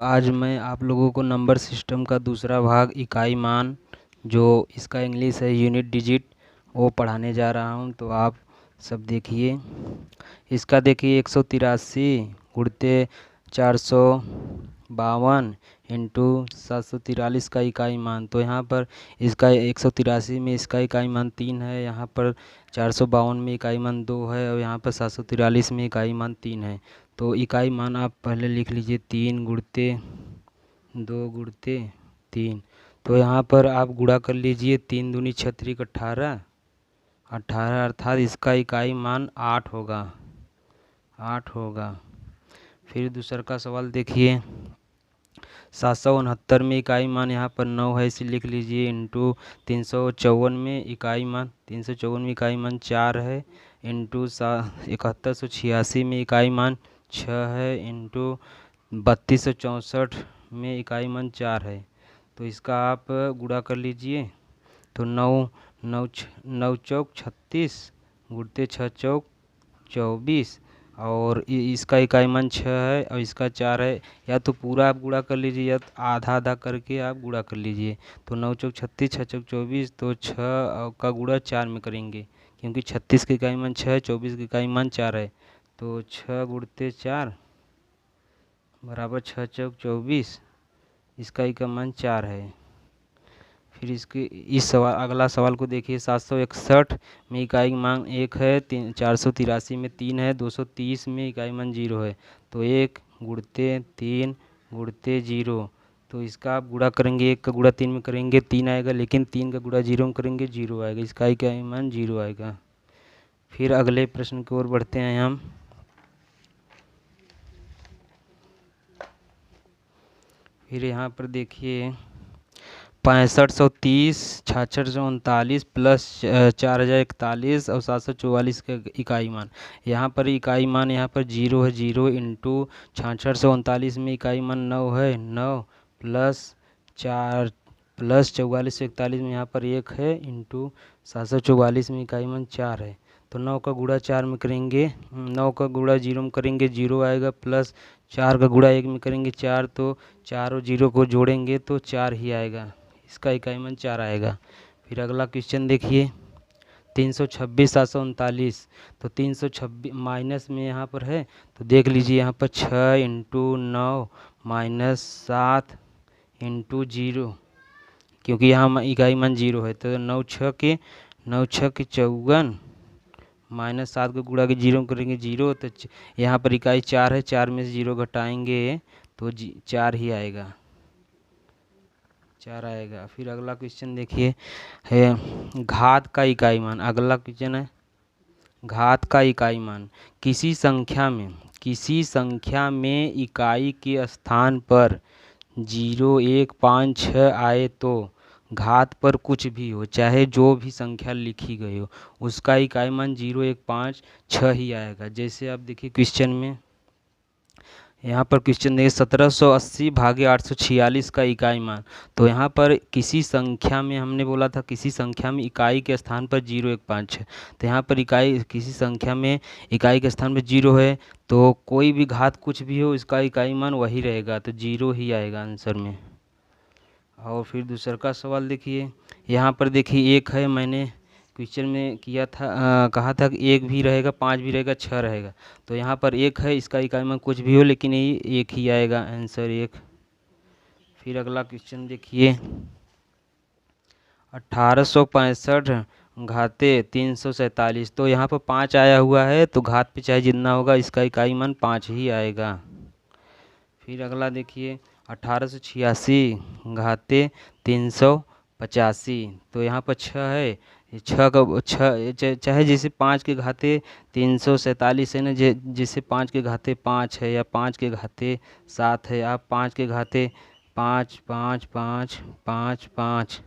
आज मैं आप लोगों को नंबर सिस्टम का दूसरा भाग इकाई मान जो इसका इंग्लिश है यूनिट डिजिट वो पढ़ाने जा रहा हूं। तो आप सब देखिए। इसका देखिए 183 गुणते 452 इंटू 743 का इकाई मान। तो यहाँ पर इसका 183 में इसका इकाई मान 3 है, यहाँ पर 452 में इकाई मान 2 है और यहाँ पर 743 में इकाई मान 3 है। तो इकाई मान आप पहले लिख लीजिए 3 गुणते 2 गुणते 3। तो यहाँ पर आप गुणा कर लीजिए 3 दूनी 6 18 18 अर्थात इसका इकाई मान 8 होगा। फिर दूसरा का सवाल देखिए 769 में इकाई मान यहाँ पर 9 है, इसे लिख लीजिए इंटू 354 में इकाई मान 354 में इकाई मान 4 है, इंटू 7186 में इकाई मान 6 है, इंटू 3264 में इकाई मान 4 है। तो इसका आप गुणा कर लीजिए। तो 9 चौक 36 गुणते 6 चौक 24 और इसका इकाई मान 6 है और इसका 4 है। या तो पूरा आप गुणा कर लीजिए या आधा आधा करके आप गुणा कर लीजिए। तो 9 चौक 36 6 चौक 24, तो 6 का गुणा 4 में करेंगे क्योंकि 36 की इकाई मान 6 है, 24 की इकाई मान 4 है। तो 6 गुणते 4 बराबर 6 चौक 24, इसका इकाई मान 4 है। फिर इसके इस सवाल अगला सवाल को देखिए 761 में इकाई मान 1 है, 483 में 3 है, 230 में इकाई मान 0 है। तो 1 गुणते 3 गुणते 0। तो इसका आप गुणा करेंगे, 1 का गुणा 3 में करेंगे 3 आएगा, लेकिन 3 का गुणा 0 में करेंगे 0 आएगा, इसका इकाई मान 0 आएगा। फिर अगले प्रश्न की ओर बढ़ते हैं हम। फिर यहाँ पर देखिए 6530 6639 प्लस 4041 और 744 का इकाई मान। यहाँ पर इकाई मान यहाँ पर 0 है, 0 इंटू 6639 में इकाई मान 9 है, 9 प्लस 4 प्लस 4441 में यहाँ पर 1 है, इंटू 744 में इकाई मान 4 है। तो 9 का गुणा 4 में करेंगे, 9 का गुणा 0 में करेंगे 0 आएगा, प्लस 4 का गुणा 1 में करेंगे 4, तो 4 और 0 को जोड़ेंगे तो 4 ही आएगा, इसका इकाई मान 4 आएगा। फिर अगला क्वेश्चन देखिए 326 739। तो 326 माइनस में यहाँ पर है, तो देख लीजिए यहाँ पर 6 इंटू 9 माइनस 7 इंटू 0, क्योंकि यहाँ इकाई मान 0 है। तो 9 6 के 54 माइनस 7 को गुणा के 0 करेंगे 0, तो यहाँ पर इकाई 4 है, 4 में से 0 घटाएंगे तो 4 ही आएगा, 4 आएगा। फिर अगला क्वेश्चन देखिए है घात का इकाई मान। अगला क्वेश्चन है घात का इकाई मान। किसी संख्या में इकाई के स्थान पर 0 1 5 6 आए तो घात पर कुछ भी हो, चाहे जो भी संख्या लिखी गई हो, उसका इकाई मान 0 1 5 6 ही आएगा। जैसे आप देखिए क्वेश्चन में यहाँ पर क्वेश्चन देखिए 1780 भागे 846 का इकाई मान। तो यहाँ पर किसी संख्या में हमने बोला था किसी संख्या में इकाई के स्थान पर 0 1 5 है। तो यहाँ पर इकाई किसी संख्या में इकाई के स्थान पर 0 है, तो कोई भी घात कुछ भी हो इसका इकाई मान वही रहेगा, तो 0 ही आएगा आंसर में। और फिर दूसरा का सवाल देखिए, यहाँ पर देखिए 1 है, मैंने क्वेश्चन में किया था कहा था कि 1 भी रहेगा 5 भी रहेगा 6 रहेगा। तो यहाँ पर 1 है, इसका इकाई मान कुछ भी हो लेकिन ये 1 ही आएगा, आंसर 1। फिर अगला क्वेश्चन देखिए 1865 घाते 347। तो यहाँ पर 5 आया हुआ है, तो घात पे चाहे जितना होगा इसका इकाई मान 5 ही आएगा। फिर अगला देखिए 1886 घाते 385। तो यहाँ पर 6 है, 6 का 6 चाहे जैसे 5 के घाते 347 है ना, जैसे 5 के घाते 5 है या 5 के घाते 7 है, आप 5 के घाते 5 5 5 5 5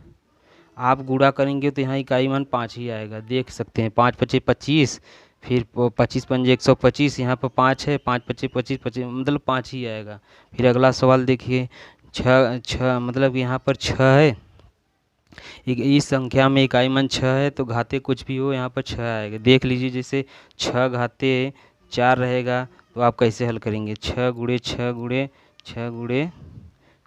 आप गुणा करेंगे तो यहाँ इकाई मान 5 ही आएगा, देख सकते हैं। 5 5 25, फिर 25 5 125, यहाँ पर 5 है, 5 25 25 25 मतलब 5 ही आएगा। फिर अगला सवाल देखिए 6 मतलब यहाँ पर 6 है, इस संख्या में इकाई मान 6 है, तो घाते कुछ भी हो यहाँ पर 6 आएगा, देख लीजिए। जैसे 6 घाते 4 रहेगा तो आप कैसे हल करेंगे, 6 गुणे छः गुड़े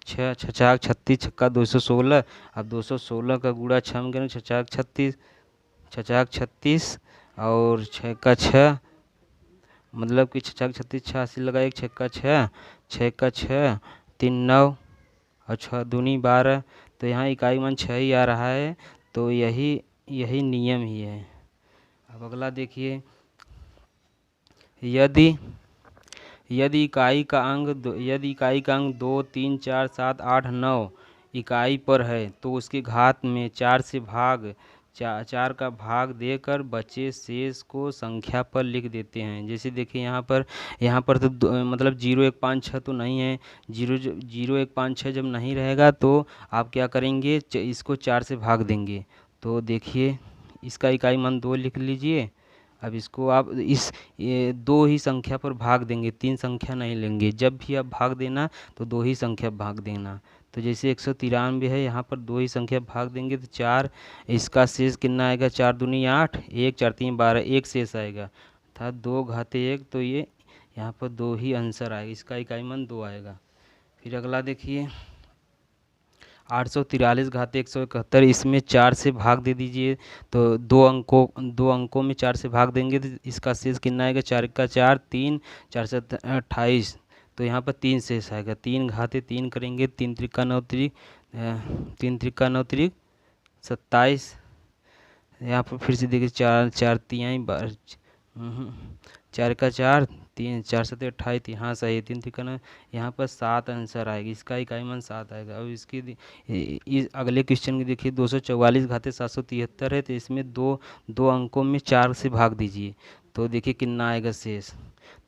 छः, छचाक 36, छक्का 216। अब 216 का गुड़ा छः में करें, छचाक 36, छचाक 36 और छः का छः, मतलब कि छचाक 36, 86 लगा, एक छक्का छः, छः का छः, 3 9 और 6 दूनी 12। तो यहाँ इकाई मान 6 ही आ रहा है, तो यही यही नियम ही है। अब अगला देखिए, यदि यदि इकाई का अंक 2 3 4 7 8 9 इकाई पर है तो उसके घात में 4 से भाग 4 का भाग देकर बचे शेष को संख्या पर लिख देते हैं। जैसे देखिए यहाँ पर तो मतलब 0 1 5 6 तो नहीं है। 0 1 5 6 जब नहीं रहेगा तो आप क्या करेंगे, इसको 4 से भाग देंगे। तो देखिए इसका इकाई मान 2 लिख लीजिए। अब इसको आप ये 2 ही संख्या पर भाग देंगे, 3 संख्या नहीं लेंगे। जब भी आप भाग देना तो 2 ही संख्या भाग देना। तो जैसे 193 है, यहाँ पर 2 ही संख्या भाग देंगे तो 4, इसका शेष कितना आएगा, 4 दूनी 8, 1 4 3 12, एक शेष आएगा अर्थात 2 घाते 1। तो ये यहाँ पर 2 ही आंसर आएगा, इसका इकाई मान 2 आएगा। फिर अगला देखिए, 843 घाते 171, इसमें 4 से भाग दे दीजिए। तो दो अंकों में 4 से भाग देंगे तो इसका शेष कितना आएगा, 4 का 4, 3 4 से 28। तो यहाँ पर 3 शेष आएगा, 3 घाते 3 करेंगे, 3 त्रिका 9 त्रिक 3 त्रिका 9 त्रिक 27। यहाँ पर फिर से देखिए 4 4 तिहाई 4 का 4, 3 4 7 28, यहाँ सही है, 3 तिरका। यहाँ पर 7 आंसर आएगी, इसका इकाई मान 7 आएगा। अब इसकी इस अगले क्वेश्चन की देखिए, 244 घाते 773 है, तो इसमें दो अंकों में 4 से भाग दीजिए। तो देखिए कितना आएगा शेष,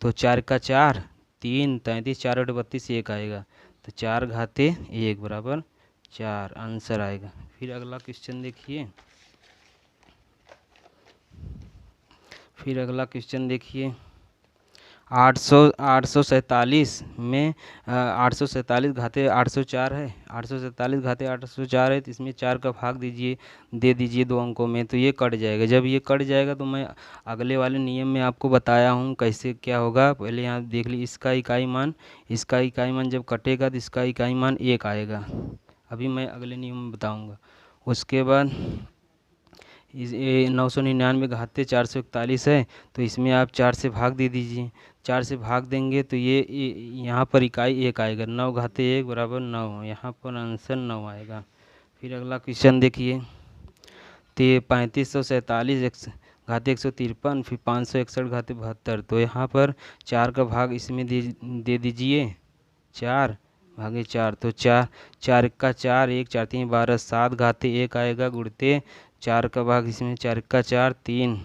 तो 4 का 4, 3 33, 4 और 32, 1 आएगा। तो 4 घाते 1 बराबर 4 आंसर आएगा। फिर अगला क्वेश्चन देखिए, देखिए 847 में 847 घाते 804 है, 847 घाते 804 है, तो इसमें 4 का भाग दे दीजिए 2 अंकों में, तो ये कट जाएगा। जब ये कट जाएगा तो मैं अगले वाले नियम में आपको बताया हूँ कैसे क्या होगा। पहले यहाँ देख लीजिए, इसका इकाई मान जब कटेगा तो इसका इकाई मान 1 आएगा। अभी मैं अगले नियम में बताऊँगा। उसके बाद 999 घाते 441 है, तो इसमें आप 4 से भाग दे दीजिए। 4 से भाग देंगे तो ये यहाँ पर इकाई 1 आएगा, 9 घाते 1 बराबर 9, यहाँ पर आंसर 9 आएगा। फिर अगला क्वेश्चन देखिए, 3547 घाते 153, फिर 561 घाते 72। तो यहाँ पर 4 का भाग इसमें दे दीजिए, 4 भागे 4, तो 4 का 4, 1 4 3 12, 7 घाते 1 आएगा, गुणते 4 का भाग इसमें 4 का 4, 3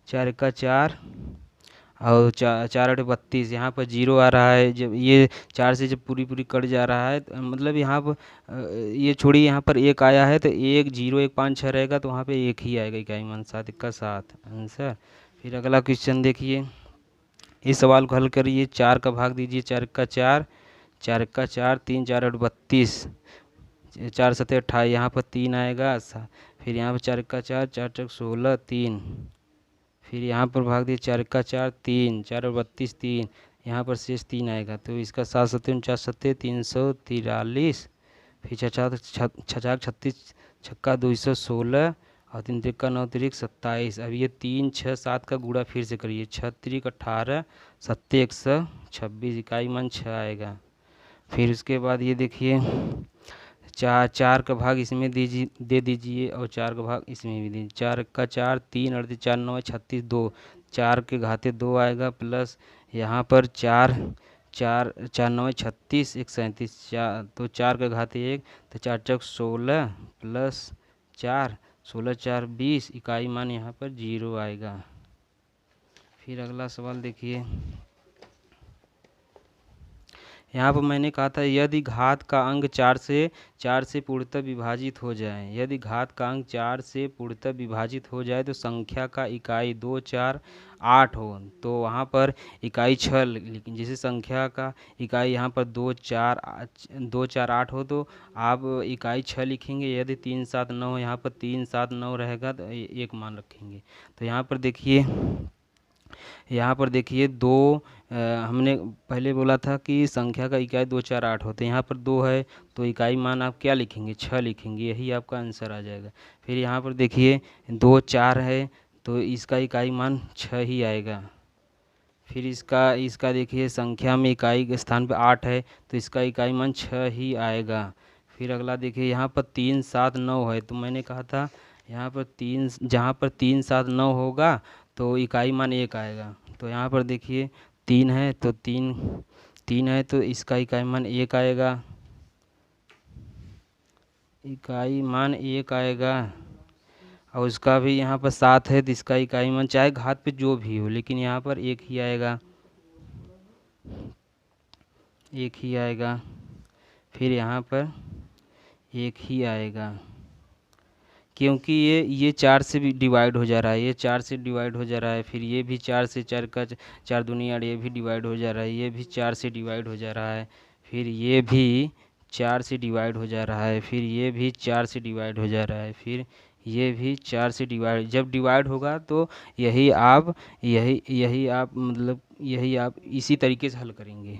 4 का 4 और 4 8 32, यहाँ पर 0 आ रहा है। जब ये 4 से जब पूरी कट जा रहा है, मतलब यहाँ पर ये छोड़िए, यहाँ पर 1 आया है तो 1 0 1 5 6 रहेगा, तो वहाँ पे 1 ही आएगा, इकाई मान 7 का 7 आंसर। फिर अगला क्वेश्चन देखिए, इस सवाल को हल करिए। 4 का भाग दीजिए, 4 का 4, 4 का 4, 3 4 8 32, 4 7 28, यहाँ पर 3 आएगा। फिर यहाँ पर 4 का 4, 4 4 16, 3, फिर यहाँ पर भाग दिए 4 का 4, 3 4 और 32 3, यहाँ पर शेष 3 आएगा। तो इसका 7 7 49 7 343, फिर 6 36, छक्का 216 और 3 तिरका 9 तिरिक 27। अब ये 3 6 7 का गुणा फिर से करिए, 6 तिरिक 18, 7 126, इकाई मान 6 आएगा। फिर उसके बाद ये देखिए, 4 का भाग इसमें दे दीजिए और 4 का भाग इसमें भी दीजिए। 4 का 4, 3 38 4 9 36 2, 4 के घाते 2 आएगा, प्लस यहाँ पर 4 4 4 9 36 1 37, 4 तो 4 के घाते 1, तो 4 चौक 16 प्लस 4 16 4 20, इकाई मान यहाँ पर 0 आएगा। फिर अगला सवाल देखिए, यहाँ पर मैंने कहा था यदि घात का अंक 4 से पूर्णतः विभाजित हो जाए, यदि घात का अंक 4 से पूर्णतः विभाजित हो जाए तो संख्या का इकाई 2 4 8 हो, तो वहाँ पर इकाई 6, लेकिन जैसे संख्या का इकाई यहाँ पर 2 4 8 हो तो आप इकाई 6 लिखेंगे। यदि 3 7 9 यहाँ पर 3 7 9 रहेगा तो एक मान रखेंगे। तो यहाँ पर देखिए 2 हमने पहले बोला था कि संख्या का इकाई 2 4 8 होते हैं, यहाँ पर 2 है तो इकाई मान आप क्या लिखेंगे, 6 लिखेंगे, यही आपका आंसर आ जाएगा। फिर यहाँ पर देखिए 2 4 है तो इसका इकाई मान 6 ही आएगा। फिर इसका देखिए संख्या में इकाई के स्थान पे 8 है तो इसका इकाई मान 6 ही आएगा। फिर अगला देखिए यहाँ पर 3 7 9 है तो मैंने कहा था यहाँ पर जहाँ पर 3 7 9 होगा तो इकाई मान 1 आएगा। तो यहाँ पर देखिए 3 है तो 3 है तो इसका इकाई मान 1 आएगा, इकाई मान 1 आएगा। और उसका भी यहाँ पर 7 है तो इसका इकाई मान चाहे घात पे जो भी हो लेकिन यहाँ पर 1 ही आएगा, 1 ही आएगा। फिर यहाँ पर 1 ही आएगा क्योंकि ये 4 से भी डिवाइड हो जा रहा है, ये 4 से डिवाइड हो जा रहा है। फिर ये भी 4 से 4 का 4 दूनी 8, ये भी डिवाइड हो जा रहा है, ये भी 4 से डिवाइड हो जा रहा है। फिर ये भी 4 से डिवाइड हो जा रहा है, फिर ये भी 4 से डिवाइड हो जा रहा है, फिर ये भी 4 से डिवाइड, जब डिवाइड होगा तो यही आप मतलब यही आप इसी तरीके से हल करेंगे।